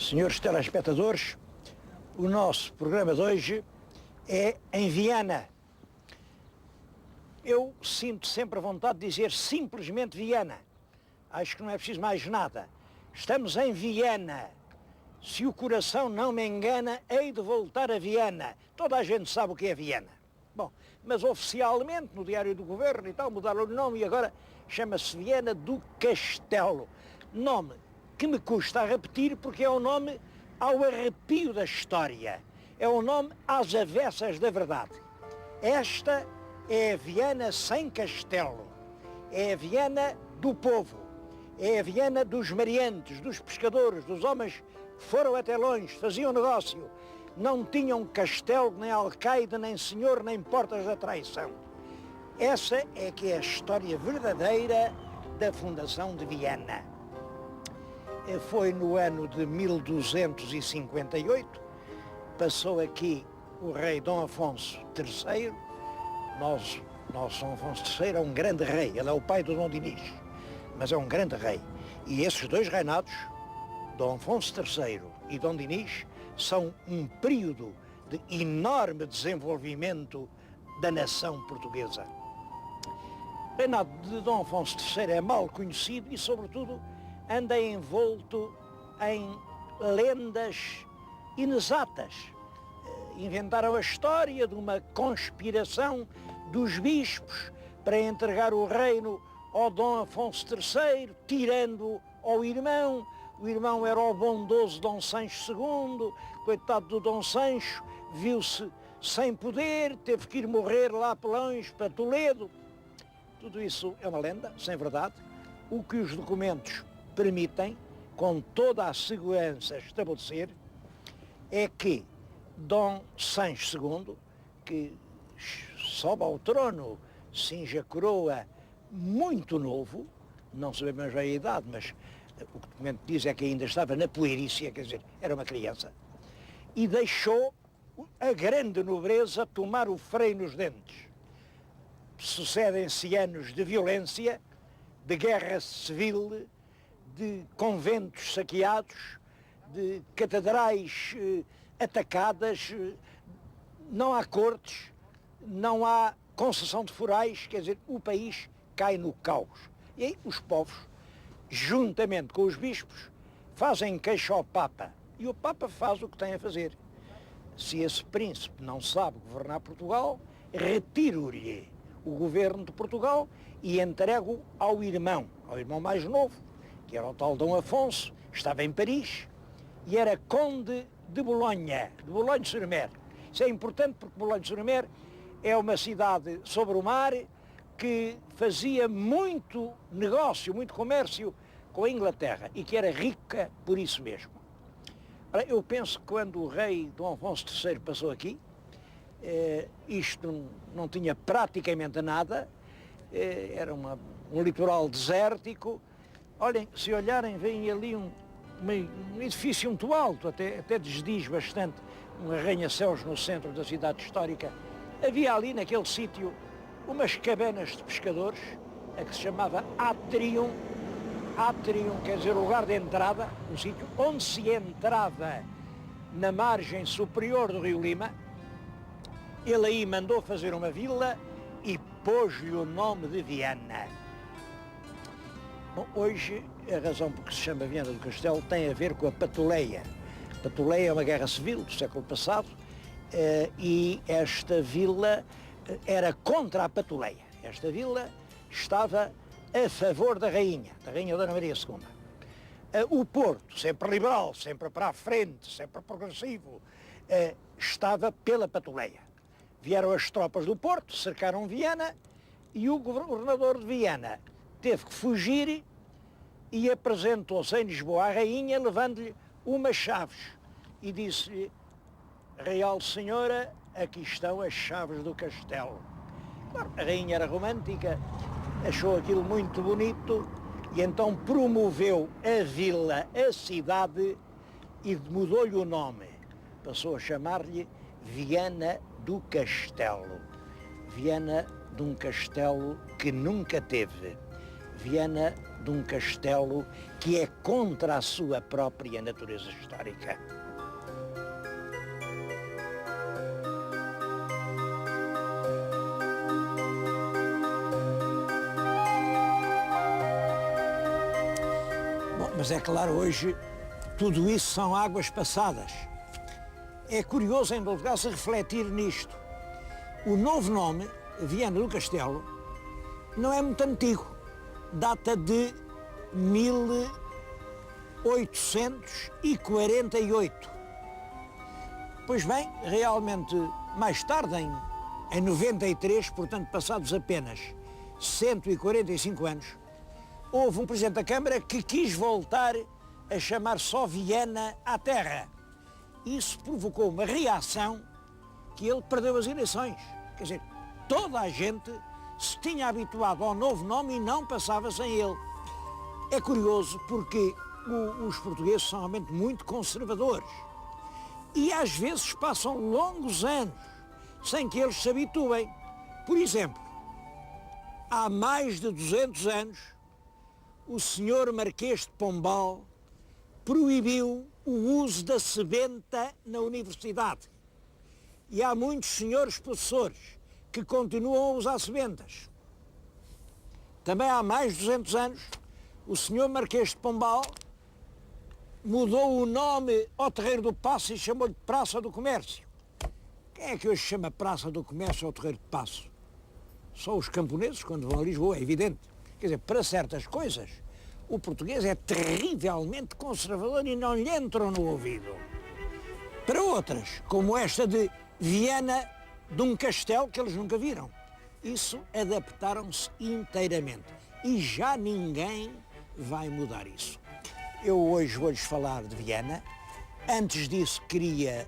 Senhores telespectadores, o nosso programa de hoje é em Viana. Eu sinto sempre a vontade de dizer simplesmente Viana. Acho que não é preciso mais nada. Estamos em Viana. Se o coração não me engana, hei de voltar a Viana. Toda a gente sabe o que é Viana. Bom, mas oficialmente, no Diário do Governo e tal, mudaram o nome e agora chama-se Viana do Castelo. Nome que me custa a repetir porque é um nome ao arrepio da história. É um nome às avessas da verdade. Esta é a Viana sem castelo. É a Viana do povo. É a Viana dos mariantes, dos pescadores, dos homens que foram até longe, faziam negócio. Não tinham castelo, nem alcaide, nem senhor, nem portas da traição. Essa é que é a história verdadeira da fundação de Viana. Foi no ano de 1258, passou aqui o rei Dom Afonso III. Nosso Dom Afonso III é um grande rei, ele é o pai do Dom Dinis, mas é um grande rei. E esses dois reinados, Dom Afonso III e Dom Dinis, são um período de enorme desenvolvimento da nação portuguesa. O reinado de Dom Afonso III é mal conhecido e, sobretudo, anda envolto em lendas inexatas. Inventaram a história de uma conspiração dos bispos para entregar o reino ao Dom Afonso III, tirando ao irmão. O irmão era o bondoso Dom Sancho II, coitado do Dom Sancho, viu-se sem poder, teve que ir morrer lá para longe, para Toledo. Tudo isso é uma lenda, sem verdade. O que os documentos permitem, com toda a segurança, estabelecer é que Dom Sancho II, que sobe ao trono, cinge a coroa muito novo, não sabemos a idade, mas o que o documento diz é que ainda estava na puerícia, quer dizer, era uma criança, e deixou a grande nobreza tomar o freio nos dentes. Sucedem-se anos de violência, de guerra civil, de conventos saqueados, de catedrais atacadas, não há cortes, não há concessão de forais, quer dizer, o país cai no caos. E aí os povos, juntamente com os bispos, fazem queixa ao Papa. E o Papa faz o que tem a fazer. Se esse príncipe não sabe governar Portugal, retiro-lhe o governo de Portugal e entrego ao irmão mais novo, que era o tal Dom Afonso, estava em Paris, e era conde de Boulogne-sur-Mer. Isso é importante porque Boulogne-sur-Mer é uma cidade sobre o mar que fazia muito negócio, muito comércio com a Inglaterra e que era rica por isso mesmo. Ora, eu penso que quando o rei Dom Afonso III passou aqui, isto não tinha praticamente nada, era um litoral desértico. Olhem, se olharem, veem ali um edifício muito alto, até desdiz bastante, um arranha-céus no centro da cidade histórica. Havia ali naquele sítio umas cabanas de pescadores, a que se chamava Atrium. Atrium quer dizer lugar de entrada, um sítio onde se entrava na margem superior do rio Lima. Ele aí mandou fazer uma vila e pôs-lhe o nome de Viana. Bom, hoje a razão por que se chama Viana do Castelo tem a ver com a Patuleia. A Patuleia é uma guerra civil do século passado e esta vila era contra a Patuleia. Esta vila estava a favor da Rainha Dona Maria II. O Porto, sempre liberal, sempre para a frente, sempre progressivo, estava pela Patuleia. Vieram as tropas do Porto, cercaram Viana e o governador de Viana teve que fugir e apresentou-se em Lisboa à rainha, levando-lhe umas chaves e disse-lhe: Real Senhora, aqui estão as chaves do castelo. Claro, a rainha era romântica, achou aquilo muito bonito e então promoveu a vila, a cidade, e mudou-lhe o nome. Passou a chamar-lhe Viana do Castelo. Viana de um castelo que nunca teve. Viana de um castelo que é contra a sua própria natureza histórica. Bom, mas é claro, hoje tudo isso são águas passadas. É curioso, em todo caso, refletir nisto. O novo nome, Viana do Castelo, não é muito antigo. Data de 1848. Pois bem, realmente, mais tarde, em 93, portanto, passados apenas 145 anos, houve um Presidente da Câmara que quis voltar a chamar só Viana à terra. Isso provocou uma reação que ele perdeu as eleições. Quer dizer, toda a gente se tinha habituado ao novo nome e não passava sem ele. É curioso porque os portugueses são realmente muito conservadores e às vezes passam longos anos sem que eles se habituem. Por exemplo, há mais de 200 anos, o senhor Marquês de Pombal proibiu o uso da sebenta na universidade. E há muitos senhores professores que continuam a usar sebentas. Também há mais de 200 anos, o senhor Marquês de Pombal mudou o nome ao Terreiro do Paço e chamou-lhe Praça do Comércio. Quem é que hoje chama Praça do Comércio ao Terreiro do Paço? Só os camponeses quando vão a Lisboa, é evidente. Quer dizer, para certas coisas, o português é terrivelmente conservador e não lhe entram no ouvido. Para outras, como esta de Viana de um castelo que eles nunca viram, isso adaptaram-se inteiramente e já ninguém vai mudar isso. Eu hoje vou-lhes falar de Viana. Antes disso queria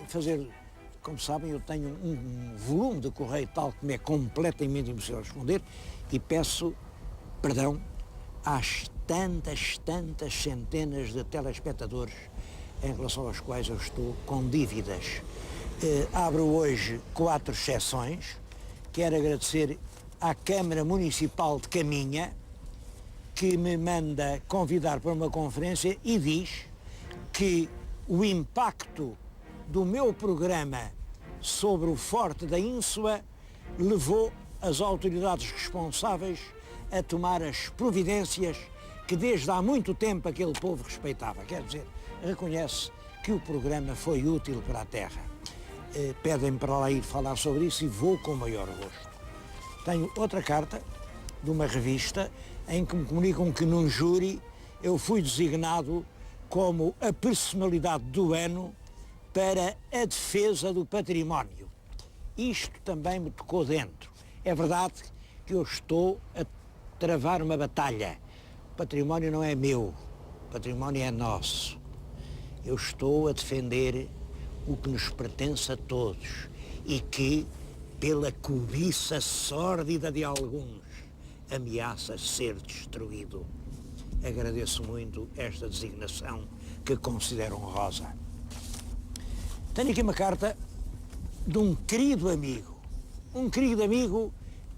fazer, como sabem, eu tenho um volume de correio tal que me é completamente impossível responder e peço perdão às tantas centenas de telespectadores em relação aos quais eu estou com dívidas. Abro hoje 4 exceções. Quero agradecer à Câmara Municipal de Caminha, que me manda convidar para uma conferência e diz que o impacto do meu programa sobre o Forte da Ínsula levou as autoridades responsáveis a tomar as providências que desde há muito tempo aquele povo respeitava. Quer dizer, reconhece que o programa foi útil para a terra. Pedem-me para lá ir falar sobre isso e vou com o maior gosto. Tenho outra carta de uma revista em que me comunicam que num júri eu fui designado como a personalidade do ano para a defesa do património. Isto também me tocou dentro. É verdade que eu estou a travar uma batalha. O património não é meu, o património é nosso. Eu estou a defender o que nos pertence a todos e que, pela cobiça sórdida de alguns, ameaça ser destruído. Agradeço muito esta designação que considero honrosa. Tenho aqui uma carta de um querido amigo. Um querido amigo,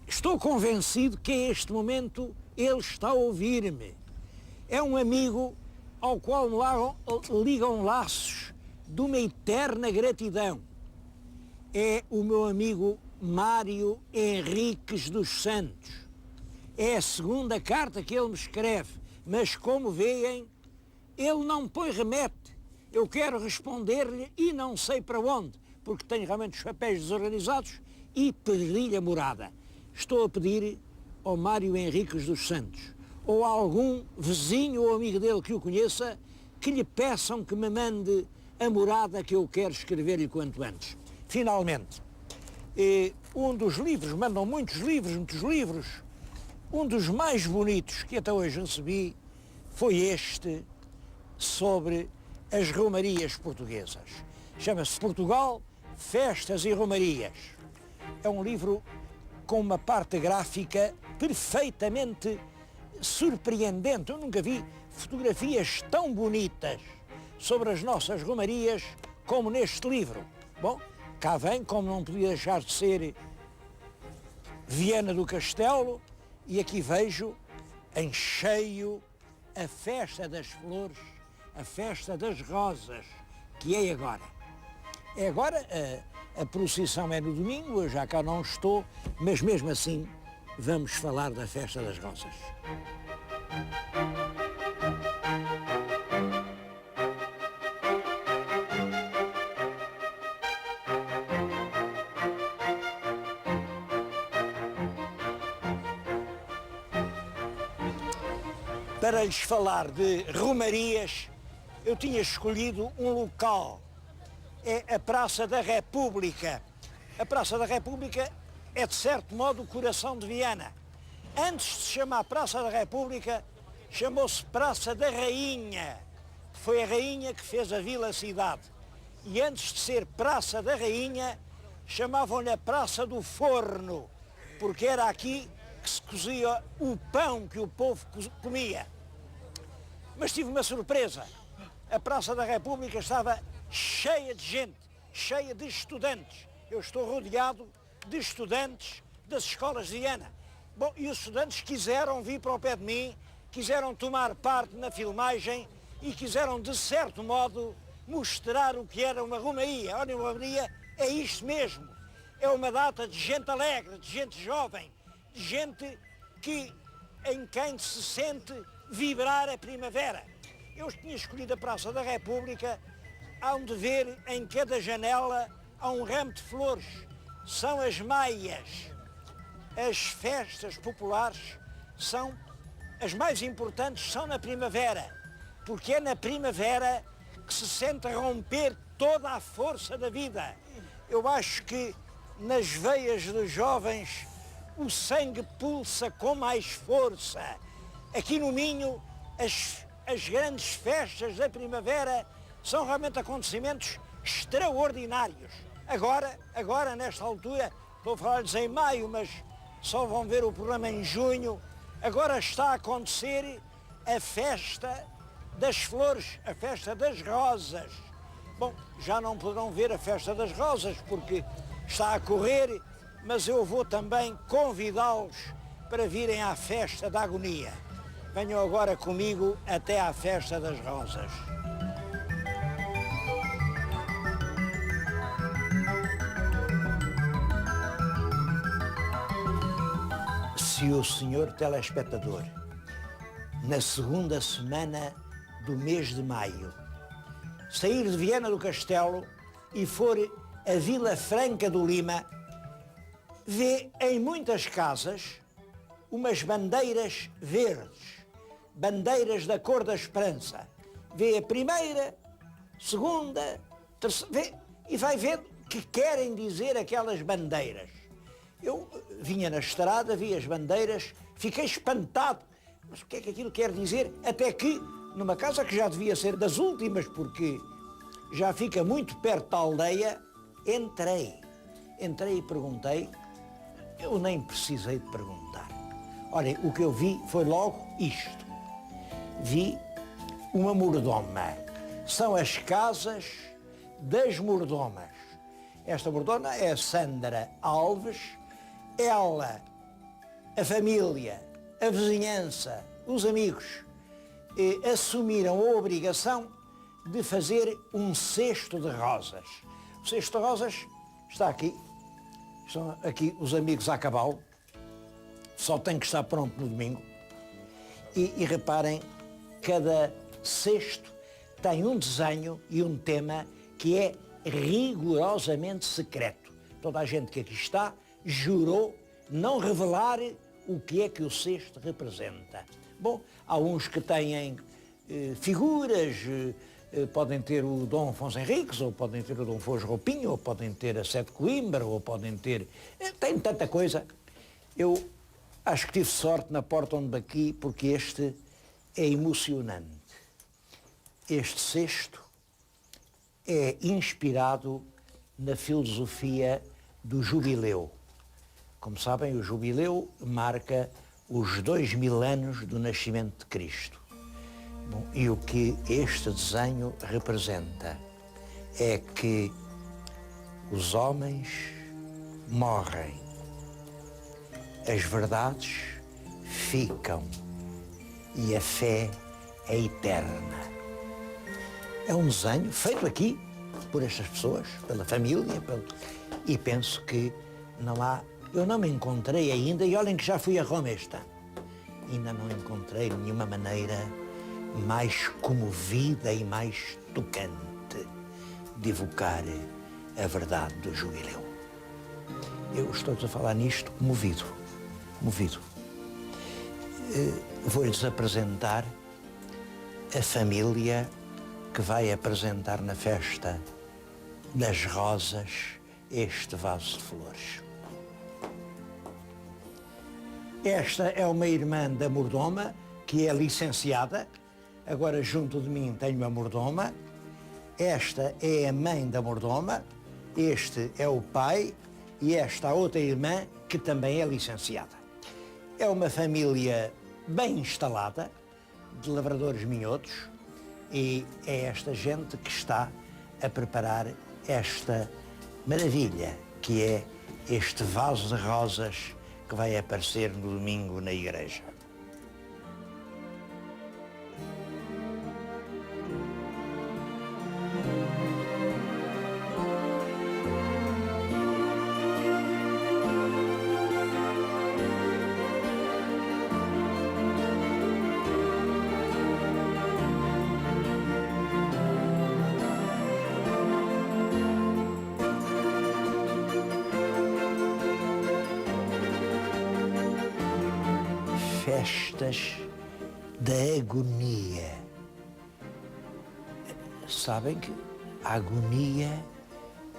estou convencido que a este momento ele está a ouvir-me. É um amigo ao qual me ligam laços de uma eterna gratidão. É o meu amigo Mário Henriques dos Santos. É a segunda carta que ele me escreve, mas como veem, ele não me põe remete. Eu quero responder-lhe e não sei para onde, porque tenho realmente os papéis desorganizados e perdi-lhe a morada. Estou a pedir ao Mário Henriques dos Santos, ou a algum vizinho ou amigo dele que o conheça, que lhe peçam que me mande a morada que eu quero escrever-lhe quanto antes. Finalmente, um dos livros, mandam muitos livros, um dos mais bonitos que até hoje recebi foi este, sobre as romarias portuguesas. Chama-se Portugal, Festas e Romarias. É um livro com uma parte gráfica perfeitamente surpreendente. Eu nunca vi fotografias tão bonitas sobre as nossas romarias como neste livro. Bom, cá vem, como não podia deixar de ser, Viana do Castelo, e aqui vejo em cheio a festa das flores, a festa das rosas, que é agora. É agora, a procissão é no domingo, eu já cá não estou, mas mesmo assim vamos falar da festa das rosas. Para lhes falar de romarias, eu tinha escolhido um local, é a Praça da República. A Praça da República é, de certo modo, o coração de Viana. Antes de se chamar Praça da República, chamou-se Praça da Rainha. Foi a Rainha que fez a vila-cidade. E antes de ser Praça da Rainha, chamavam-lhe a Praça do Forno, porque era aqui que se cozia o pão que o povo comia. Mas tive uma surpresa. A Praça da República estava cheia de gente, cheia de estudantes. Eu estou rodeado de estudantes das escolas de Viana. Bom, e os estudantes quiseram vir para o pé de mim, quiseram tomar parte na filmagem e quiseram, de certo modo, mostrar o que era uma romaria. Olha, uma romaria é isto mesmo. É uma data de gente alegre, de gente jovem, de gente em quem se sente vibrar a primavera. Eu tinha escolhido a Praça da República, há de ver em cada janela há um ramo de flores. São as maias. As festas populares são as mais importantes, são na primavera, porque é na primavera que se sente romper toda a força da vida. Eu acho que nas veias dos jovens o sangue pulsa com mais força. Aqui no Minho, as grandes festas da primavera são realmente acontecimentos extraordinários. Agora nesta altura, estou a falar-lhes em maio, mas só vão ver o programa em junho, agora está a acontecer a festa das flores, a festa das rosas. Bom, já não poderão ver a festa das rosas porque está a correr, mas eu vou também convidá-los para virem à festa da agonia. Venham agora comigo até à festa das rosas. Se o senhor telespectador, na segunda semana do mês de maio, sair de Viana do Castelo e for a Vila Franca do Lima, vê em muitas casas umas bandeiras verdes, bandeiras da cor da esperança. Vê a primeira, segunda, terceira, e vai ver o que querem dizer aquelas bandeiras. Eu vinha na estrada, vi as bandeiras, fiquei espantado. Mas o que é que aquilo quer dizer? Até que, numa casa que já devia ser das últimas, porque já fica muito perto da aldeia, entrei e perguntei. Eu nem precisei de perguntar. Olhem, o que eu vi foi logo isto. Vi uma mordoma. São as casas das mordomas. Esta mordoma é a Sandra Alves. Ela, a família, a vizinhança, os amigos, assumiram a obrigação de fazer um cesto de rosas. O cesto de rosas está aqui. Estão aqui os amigos a cavalo. Só tem que estar pronto no domingo. E reparem, cada cesto tem um desenho e um tema que é rigorosamente secreto. Toda a gente que aqui está jurou não revelar o que é que o cesto representa. Bom, há uns que têm figuras, podem ter o Dom Afonso Henriques, ou podem ter o Dom Afonso Roupinho, ou podem ter a Sete Coimbra, ou podem ter... Tem tanta coisa. Eu acho que tive sorte na porta onde bati, porque este é emocionante. Este cesto é inspirado na filosofia do jubileu. Como sabem, o jubileu marca os 2000 anos do nascimento de Cristo. Bom, e o que este desenho representa é que os homens morrem, as verdades ficam e a fé é eterna. É um desenho feito aqui por estas pessoas, pela família, e penso que não há... Eu não me encontrei ainda, e olhem que já fui a Roma este ano, ainda não encontrei nenhuma maneira mais comovida e mais tocante de evocar a verdade do jubileu. Eu estou a falar nisto comovido. Vou-lhes apresentar a família que vai apresentar na festa das rosas este vaso de flores. Esta é uma irmã da mordoma, que é licenciada. Agora, junto de mim, tenho a mordoma. Esta é a mãe da mordoma. Este é o pai. E esta a outra irmã, que também é licenciada. É uma família bem instalada, de lavradores minhotos, e é esta gente que está a preparar esta maravilha, que é este vaso de rosas que vai aparecer no domingo na igreja. Festas da agonia. Sabem que a agonia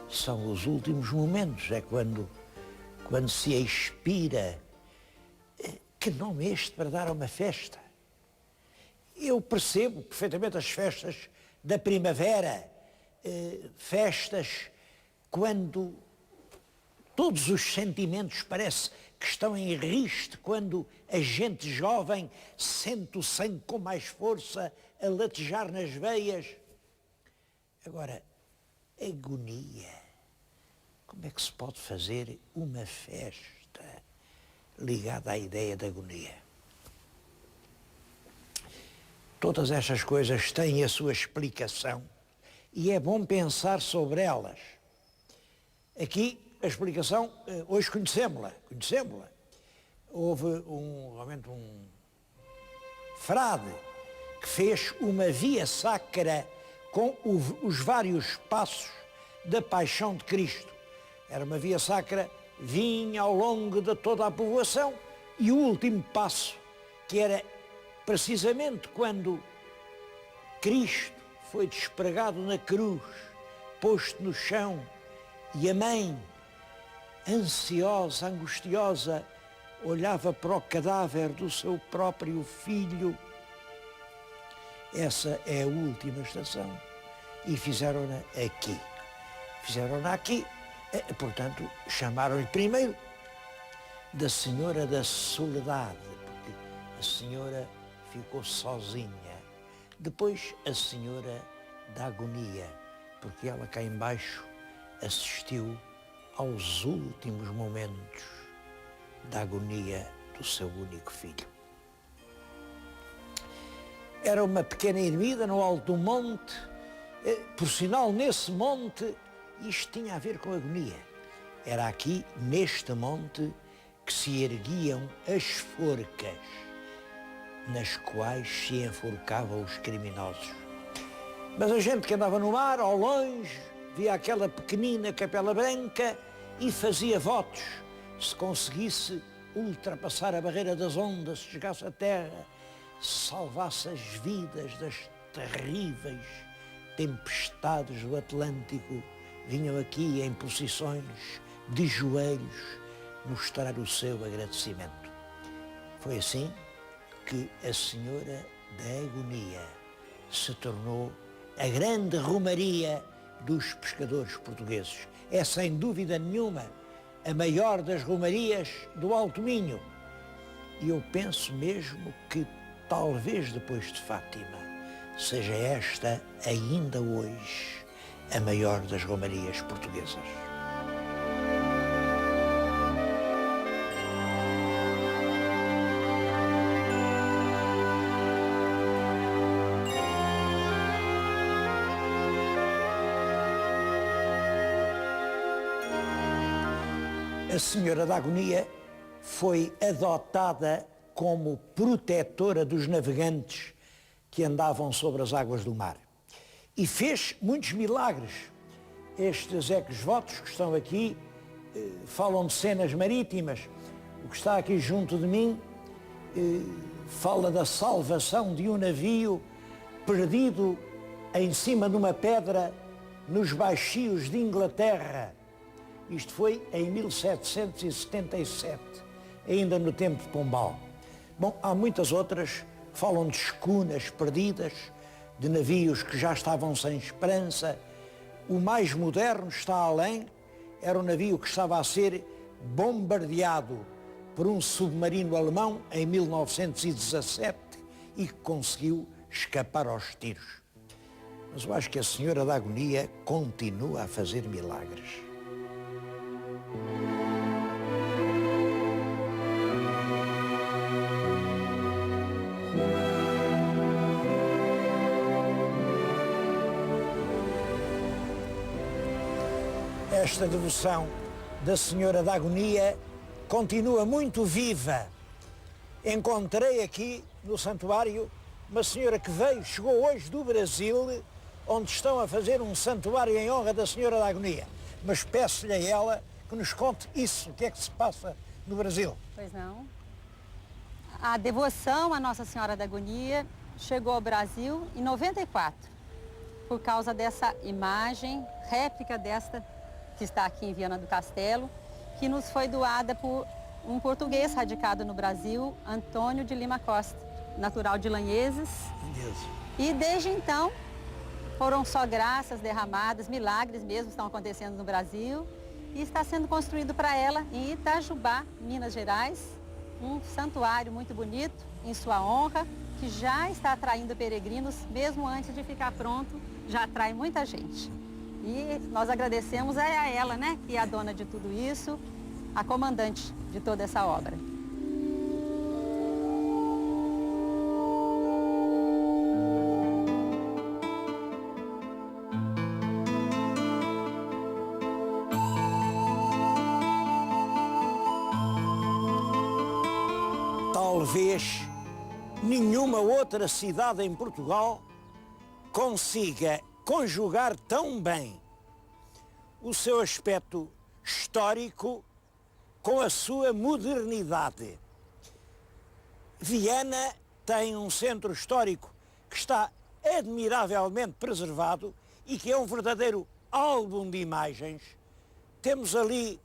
são os últimos momentos, é quando se expira. Que nome é este para dar a uma festa? Eu percebo perfeitamente as festas da primavera, festas quando todos os sentimentos parece que estão em riste, quando a gente jovem sente o sangue com mais força a latejar nas veias. Agora, agonia. Como é que se pode fazer uma festa ligada à ideia de agonia? Todas estas coisas têm a sua explicação e é bom pensar sobre elas. Aqui, a explicação, hoje conhecemos-la. Houve realmente um frade que fez uma via sacra com os vários passos da paixão de Cristo. Era uma via sacra, vinha ao longo de toda a povoação, e o último passo, que era precisamente quando Cristo foi despregado na cruz, posto no chão, e a mãe, ansiosa, angustiosa, olhava para o cadáver do seu próprio filho. Essa é a última estação. E fizeram-na aqui. Portanto, chamaram-lhe primeiro da Senhora da Soledade, porque a Senhora ficou sozinha. Depois, a Senhora da Agonia, porque ela cá embaixo assistiu aos últimos momentos da agonia do seu único filho. Era uma pequena ermida no alto do monte, por sinal, nesse monte, isto tinha a ver com agonia. Era aqui, neste monte, que se erguiam as forcas, nas quais se enforcavam os criminosos. Mas a gente que andava no mar, ao longe, via aquela pequenina capela branca e fazia votos. Se conseguisse ultrapassar a barreira das ondas, se chegasse à terra, salvasse as vidas das terríveis tempestades do Atlântico, vinham aqui em procissões, de joelhos, mostrar o seu agradecimento. Foi assim que a Senhora da Agonia se tornou a grande romaria dos pescadores portugueses. É, sem dúvida nenhuma, a maior das romarias do Alto Minho. E eu penso mesmo que, talvez depois de Fátima, seja esta, ainda hoje, a maior das romarias portuguesas. A Senhora da Agonia foi adotada como protetora dos navegantes que andavam sobre as águas do mar. E fez muitos milagres. Estes ex-votos que estão aqui falam de cenas marítimas. O que está aqui junto de mim fala da salvação de um navio perdido em cima de uma pedra nos baixios de Inglaterra. Isto foi em 1777, ainda no tempo de Pombal. Bom, há muitas outras, falam de escunas perdidas, de navios que já estavam sem esperança. O mais moderno está além, era um navio que estava a ser bombardeado por um submarino alemão em 1917 e que conseguiu escapar aos tiros. Mas eu acho que a Senhora da Agonia continua a fazer milagres. Esta devoção da Senhora da Agonia continua muito viva. Encontrei aqui no santuário uma senhora que chegou hoje do Brasil, onde estão a fazer um santuário em honra da Senhora da Agonia. Mas peço-lhe a ela que nos conte isso, o que é que se passa no Brasil. Pois não. A devoção à Nossa Senhora da Agonia chegou ao Brasil em 94, por causa dessa imagem, réplica desta que está aqui em Viana do Castelo, que nos foi doada por um português radicado no Brasil, Antônio de Lima Costa, natural de Lanheses. E desde então, foram só graças derramadas, milagres mesmo estão acontecendo no Brasil, e está sendo construído para ela em Itajubá, Minas Gerais, um santuário muito bonito em sua honra, que já está atraindo peregrinos, mesmo antes de ficar pronto, já atrai muita gente. E nós agradecemos a ela, né, que é a dona de tudo isso, a comandante de toda essa obra. Talvez nenhuma outra cidade em Portugal consiga conjugar tão bem o seu aspecto histórico com a sua modernidade. Viana tem um centro histórico que está admiravelmente preservado e que é um verdadeiro álbum de imagens. Temos ali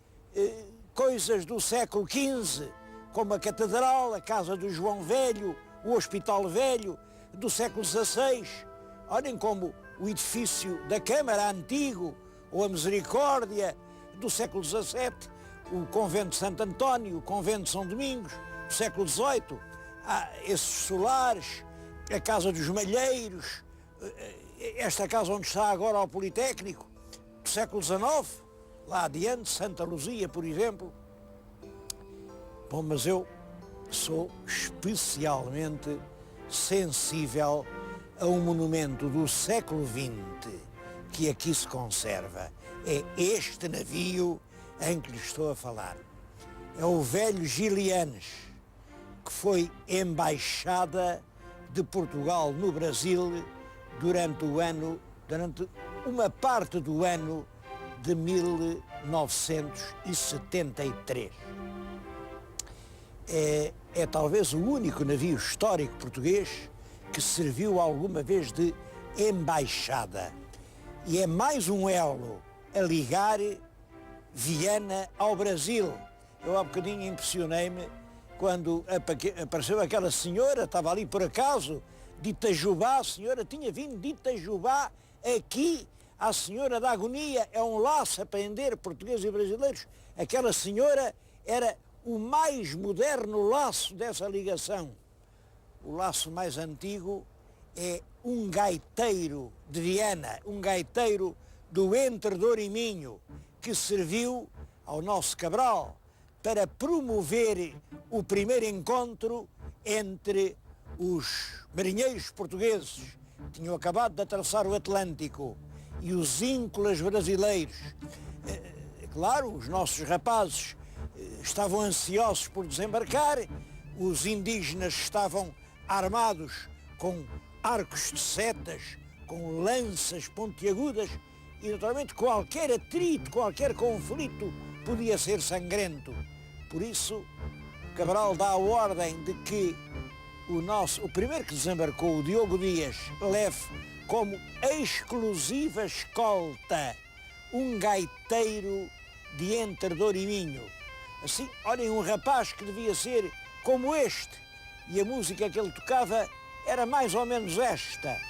coisas do século XV, como a Catedral, a Casa do João Velho, o Hospital Velho, do século XVI. Olhem como o edifício da Câmara antigo, ou a Misericórdia, do século XVII, o Convento de Santo António, o Convento de São Domingos, do século XVIII, esses solares, a Casa dos Malheiros, esta casa onde está agora o Politécnico, do século XIX, lá adiante, Santa Luzia, por exemplo. Bom, mas eu sou especialmente sensível a um monumento do século XX que aqui se conserva. É este navio em que lhe estou a falar. É o velho Gilianes, que foi embaixada de Portugal no Brasil durante uma parte do ano de 1973. É talvez o único navio histórico português que serviu alguma vez de embaixada. E é mais um elo a ligar Viana ao Brasil. Eu há bocadinho impressionei-me quando apareceu aquela senhora, estava ali por acaso, de Itajubá. A senhora tinha vindo de Itajubá aqui à Senhora da Agonia. É um laço a prender portugueses e brasileiros. Aquela senhora era o mais moderno laço dessa ligação. O laço mais antigo é um gaiteiro de Viana, um gaiteiro do Entre Douro e Minho, que serviu ao nosso Cabral para promover o primeiro encontro entre os marinheiros portugueses que tinham acabado de atravessar o Atlântico e os íncolas brasileiros. Claro, os nossos rapazes estavam ansiosos por desembarcar, os indígenas estavam armados com arcos de setas, com lanças pontiagudas e, naturalmente, qualquer atrito, qualquer conflito podia ser sangrento. Por isso, Cabral dá a ordem de que o primeiro que desembarcou, o Diogo Dias, leve como exclusiva escolta um gaiteiro de Entre Douro e Minho. Assim, olhem, um rapaz que devia ser como este, e a música que ele tocava era mais ou menos esta.